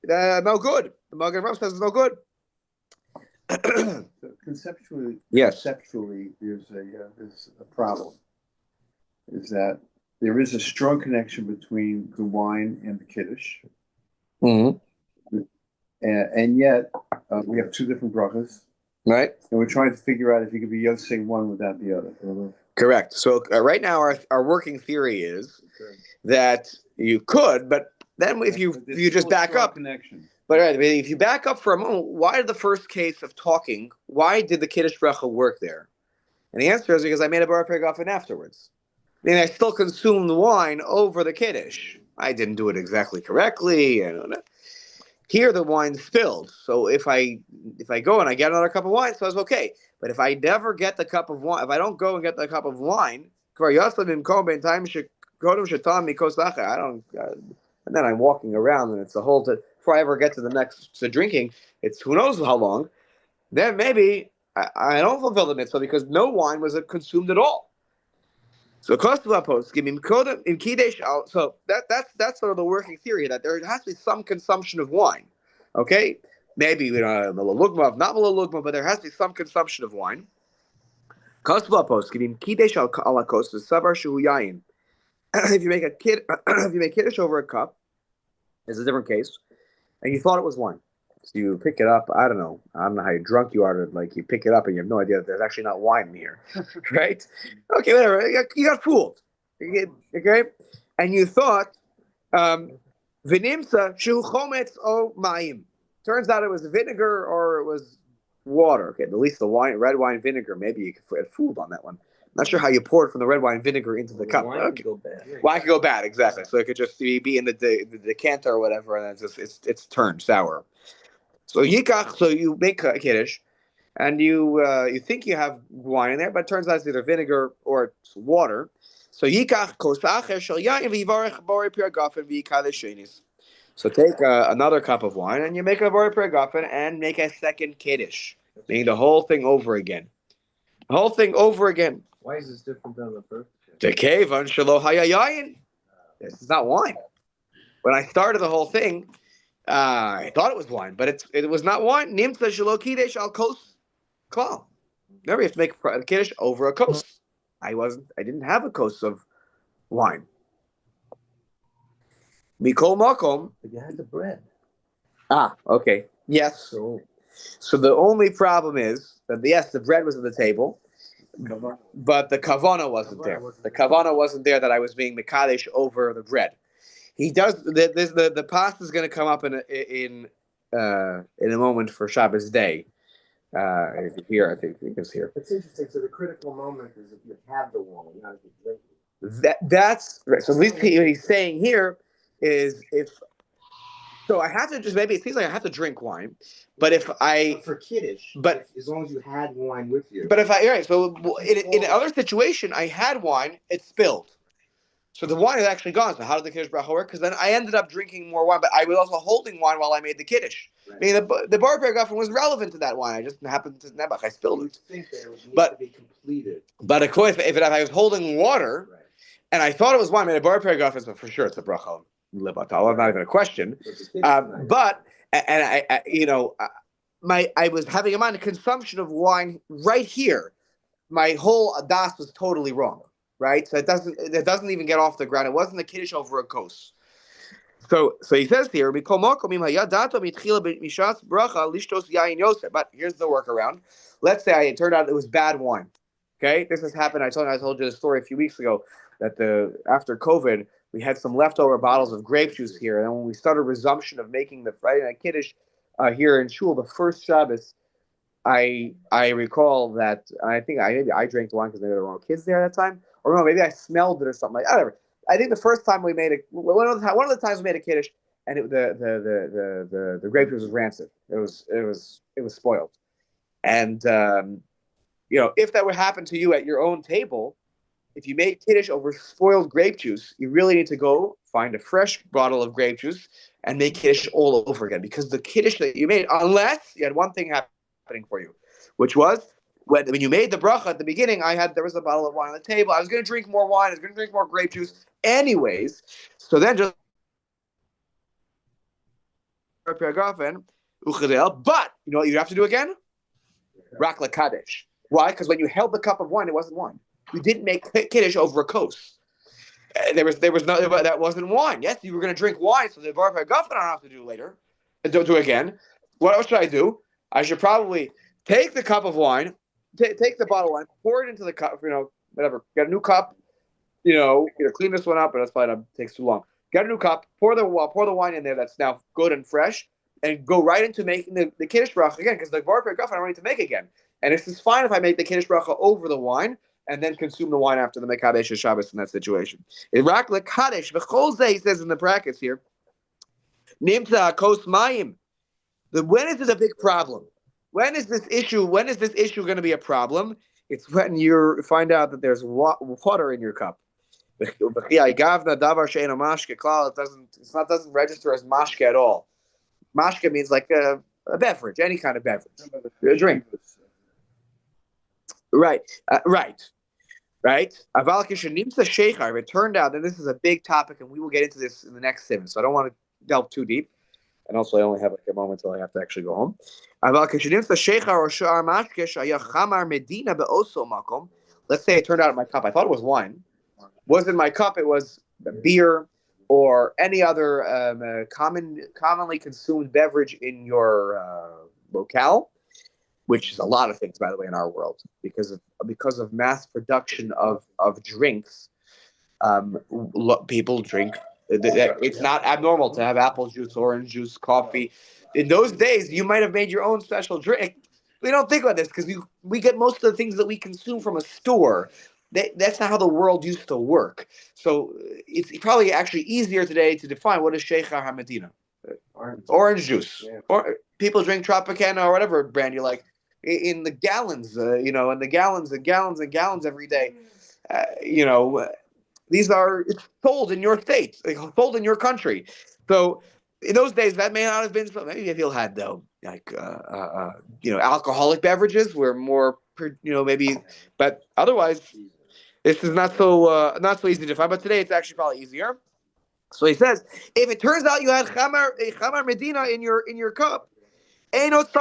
no good. The Magen Rav says it's no good. So conceptually, yes. There's a problem. Is that there is a strong connection between the wine and the kiddush, and yet we have two different brachas, right? And we're trying to figure out if you could be yotzei one without the other. Correct. So right now our working theory is that you could, but then if you just back up. Connection. But right, if you back up for a moment, why did the first case of talking, why did the Kiddush bracha work there? And the answer is because I made a bar paragraph afterwards. I still consumed the wine over the Kiddush. I didn't do it exactly correctly. Here the wine spilled. So if I go and I get another cup of wine, so it's okay. But if I never get the cup of wine, if I don't go and get the cup of wine, and then I'm walking around and it's a whole before I ever get to the next to drinking, it's who knows how long. Then maybe I don't fulfill the mitzvah because no wine was consumed at all. So in Kiddush, so that's sort of the working theory that there has to be some consumption of wine. Okay, maybe we don't have melalugma, not melalugma, but there has to be some consumption of wine. Kosva poskim kidesh al kos savar shu yayin. If you make if you make kiddush over a cup, it's a different case, and you thought it was wine. So you pick it up. I don't know how drunk you are. Like you pick it up and you have no idea that there's actually not wine in here, right? Okay, whatever. You got fooled. Okay, and you thought v'nimsa shu chometz o ma'im. Turns out it was vinegar or it was water. Okay, at least the red wine vinegar. Maybe you could get fooled on that one. Not sure how you poured from the red wine vinegar into the cup. Wine could go bad. Wine could go bad, exactly. So it could just be in the decanter or whatever, and it's turned sour. So yikach, so you make a kiddush, and you think you have wine in there, but it turns out it's either vinegar or it's water. So yikach kos acher shel yain v'yivarech borei piragafen v'yikadeh shenis. So take another cup of wine, and you make a borei piragafen and make a second kiddush, meaning the whole thing over again. The whole thing over again. Why is this different than the first? Tekevan shelo hayayin. This is not wine. When I started the whole thing, I thought it was wine, but it was not wine. Nimtza shelo kiddush al kos klal. Remember, you have to make a kiddush over a kos. I didn't have a kos of wine. Mikol makom. But you had the bread. Okay. Yes. So the only problem is that yes, the bread was on the table, but the kavana wasn't there. The kavana wasn't there that I was being mekadesh over the bread. He does. The pasta is going to come up in a moment for Shabbos day. Here, I think it's here. It's interesting. So the critical moment is if you have the wine, not if you drink it. That's right. So at least what he's saying here is so I have to just maybe it seems like I have to drink wine, but if But for kiddush, as long as you had wine with you. But if so in other situation I had wine, it spilled. So the wine is actually gone. So how did the kiddush bracha work? Because then I ended up drinking more wine, but I was also holding wine while I made the kiddush. Right. I mean, the bar paragraph was relevant to that wine. I just happened to nebach. I spilled it. Think that it needs to be completed. But of course, if I was holding water, right, and I thought it was wine, I mean, the bar paragraph is for sure it's a bracha levatal. Not even a question. But I was having in mind the consumption of wine right here. My whole adas was totally wrong. Right, so it doesn't even get off the ground. It wasn't a kiddush over a kos. So he says here, but here's the workaround. Let's say it turned out it was bad wine. Okay, this has happened. I told you the story a few weeks ago that after COVID we had some leftover bottles of grape juice here, and when we started resumption of making the Friday night kiddush here in shul, the first Shabbos, I recall that I think I drank the wine because maybe there were kids there at that time. Or no, maybe I smelled it or something like that. Whatever. I think the first time we made one of the times we made a kiddush, and the grape juice was rancid. It was spoiled. And if that would happen to you at your own table, if you made kiddush over spoiled grape juice, you really need to go find a fresh bottle of grape juice and make kiddush all over again, because the kiddush that you made, unless you had one thing happening for you, which was when you made the bracha at the beginning, there was a bottle of wine on the table. I was going to drink more wine. I was going to drink more grape juice anyways. So then just but you know what you have to do again? Rak lekadesh. Why? Because when you held the cup of wine, it wasn't wine. You didn't make kiddush over a kos. There was no, that wasn't wine. Yes, you were going to drink wine, so the bar pagafen I don't have to do later. And don't do it again. What else should I do? I should probably take the cup of wine, take the bottle of wine, pour it into the cup, whatever. Get a new cup, clean this one up, but that's fine. It takes too long. Get a new cup, pour the wine in there that's now good and fresh, and go right into making the kiddush bracha again, because the bar pagafen I don't need to make again. And it's just fine if I make the kiddush bracha over the wine and then consume the wine after the mekadesh Shabbos in that situation. Rak lekadesh v'cholzeh, he says in the brackets here, nimtza kos mayim. When is it a big problem? When is this issue going to be a problem? It's when you find out that there's water in your cup. It doesn't register as mashke at all. Mashke means like a beverage, any kind of beverage, a drink. Right. Aval kishenimsa sheichar. It turned out that this is a big topic, and we will get into this in the next 7. So I don't want to delve too deep. And also, I only have like a moment till I have to actually go home. Let's say it turned out in my cup. I thought it was wine. Wasn't my cup. It was beer or any other commonly consumed beverage in your locale, which is a lot of things, by the way, in our world, because of mass production of drinks. People drink. It's not abnormal to have apple juice, orange juice, coffee. In those days, you might have made your own special drink. We don't think about this because we get most of the things that we consume from a store. That's not how the world used to work. So it's probably actually easier today to define what is Sheikhar HaMedina. Orange juice. Yeah. Or people drink Tropicana or whatever brand you like in the gallons, in the gallons and gallons and gallons every day. These are, it's sold in your state, sold in your country. So in those days, that may not have been so. Maybe if you had though, like alcoholic beverages were more, maybe. But otherwise, this is not so easy to find. But today, it's actually probably easier. So he says, if it turns out you had chamar medina in your cup, you don't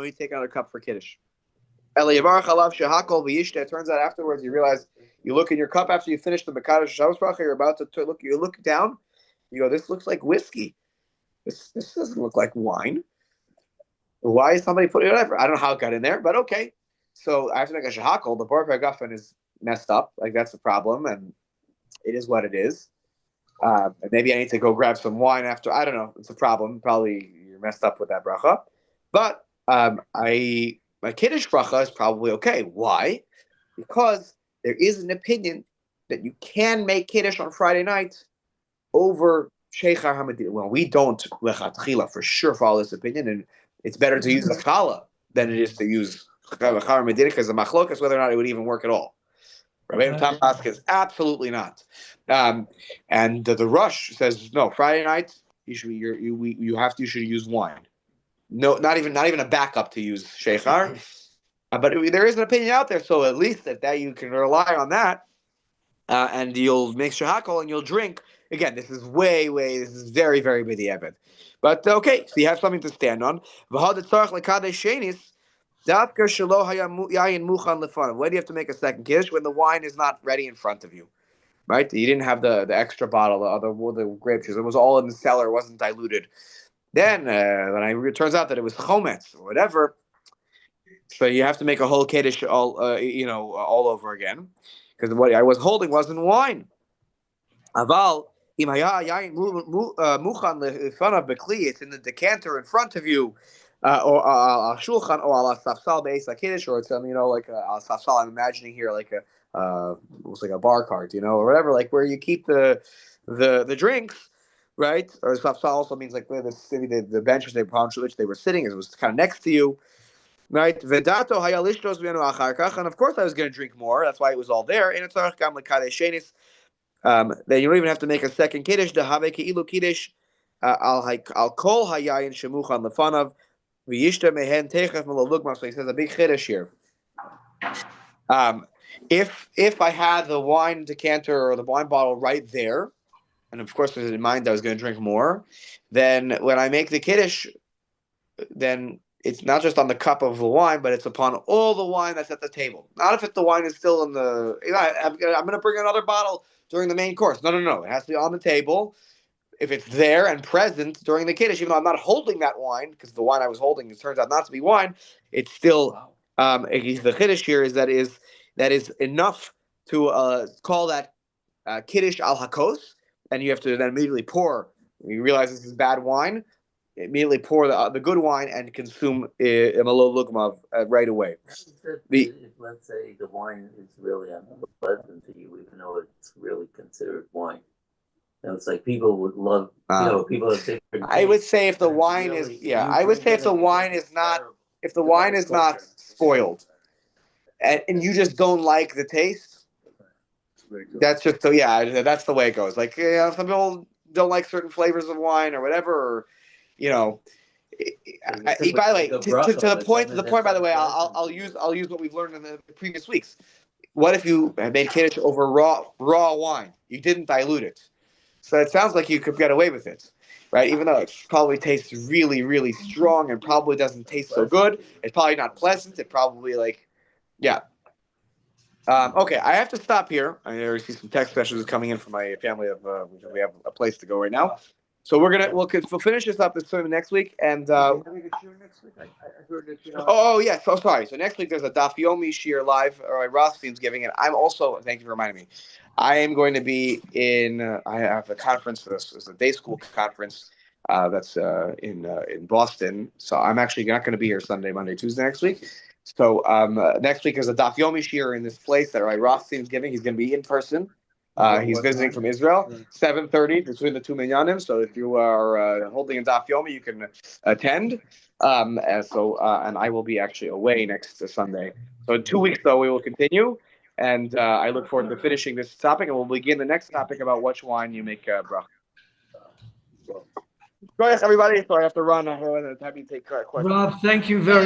need to take another cup for kiddush. It turns out afterwards you realize you look in your cup after you finish the Mekadosh Shabbos bracha, you're about to look. You look down. You go, this looks like whiskey. This doesn't look like wine. Why is somebody putting it whatever? I don't know how it got in there, but okay. So I have to make a shahakol. The bar pagafen is messed up. Like that's the problem, and it is what it is. And maybe I need to go grab some wine after. I don't know. It's a problem. Probably you're messed up with that bracha. But my kiddush bracha is probably okay. Why? Because there is an opinion that you can make kiddush on Friday night over Sheikhar HaMedina. Well, we don't lechatchila for sure follow this opinion, and it's better to use a challah than it is to use Sheikhar HaMedina because the machlokas whether or not it would even work at all. Rabbeinu Tam Paskins, absolutely not. And the Rush says no. Friday night you should you should use wine. No, not even a backup to use Sheikhar. But there is an opinion out there, so at least that you can rely on that, and you'll make shahakol and you'll drink. Again, this is this is very, very b'diavad. But okay, so you have something to stand on. Why do you have to make a second kiddush when the wine is not ready in front of you? Right? You didn't have the extra bottle, the grape juice. It was all in the cellar. It wasn't diluted. Then when it turns out that it was chometz or whatever, so you have to make a whole kiddush all over again, because what I was holding wasn't wine. Aval it's in the decanter in front of you, or al shulchan, or al safsal beis kiddush, or it's like al safsal. I'm imagining here like looks like a bar cart, or whatever, like where you keep the drinks. Right, or safsal also means like where the benches which they were sitting, it was kind of next to you, right? Vedato hayalishtos v'enu acharkach, and of course I was going to drink more. That's why it was all there. And it's gam l'kadesh shenis. Then you don't even have to make a second kiddush. The have keilu kiddush al kol hayayin shemuchan lefanav v'yishta mehen techef melalugma. So he says a big kiddush here. If I had the wine decanter or the wine bottle right there, and of course in mind I was going to drink more, then when I make the kiddush, then it's not just on the cup of the wine, but it's upon all the wine that's at the table. Not if the wine is still in the. I'm going to bring another bottle during the main course. No. It has to be on the table. If it's there and present during the kiddush, even though I'm not holding that wine, because the wine I was holding it turns out not to be wine, it's still the kiddush here is that is enough to call that kiddush al hakos, and you have to then immediately pour. You realize this is bad wine. Immediately pour the good wine and consume a malo lugma right away. If let's say the wine is really unpleasant to you, even though it's really considered wine. It's like people would love, people have different. I would say if the wine really, is, I would say if the wine is not spoiled, and you just don't like the taste, that's just that's the way it goes. Like some people don't like certain flavors of wine or whatever. Or, by the way, to the point. By the way, I'll use what we've learned in the previous weeks. What if you made kiddush over raw wine? You didn't dilute it, so it sounds like you could get away with it. right? Even though it probably tastes really, really strong and probably doesn't taste so good, it's probably not pleasant. It probably yeah. Okay, I have to stop here. I already see some text messages coming in from my family. We have a place to go right now, so we'll finish this up this time next week. And oh yeah, so sorry. So next week there's a Daf Yomi Shir live, or Rothstein's giving it. I'm also, thank you for reminding me. I am going to be in. I have a conference. This is a day school conference. That's in Boston. So I'm actually not going to be here Sunday, Monday, Tuesday next week. So next week is a Daf Yomi Shir in this place that Rabbi Rothstein's giving. He's going to be in person. He's visiting from Israel. 7:30 between the two minyanim. So if you are holding a Daf Yomi, you can attend. And I will be actually away next Sunday. So in 2 weeks, though, we will continue. And I look forward to finishing this topic, and we'll begin the next topic about which wine you make bracha. Go ahead, everybody. So I have to run. I have to take questions. Rob, thank you very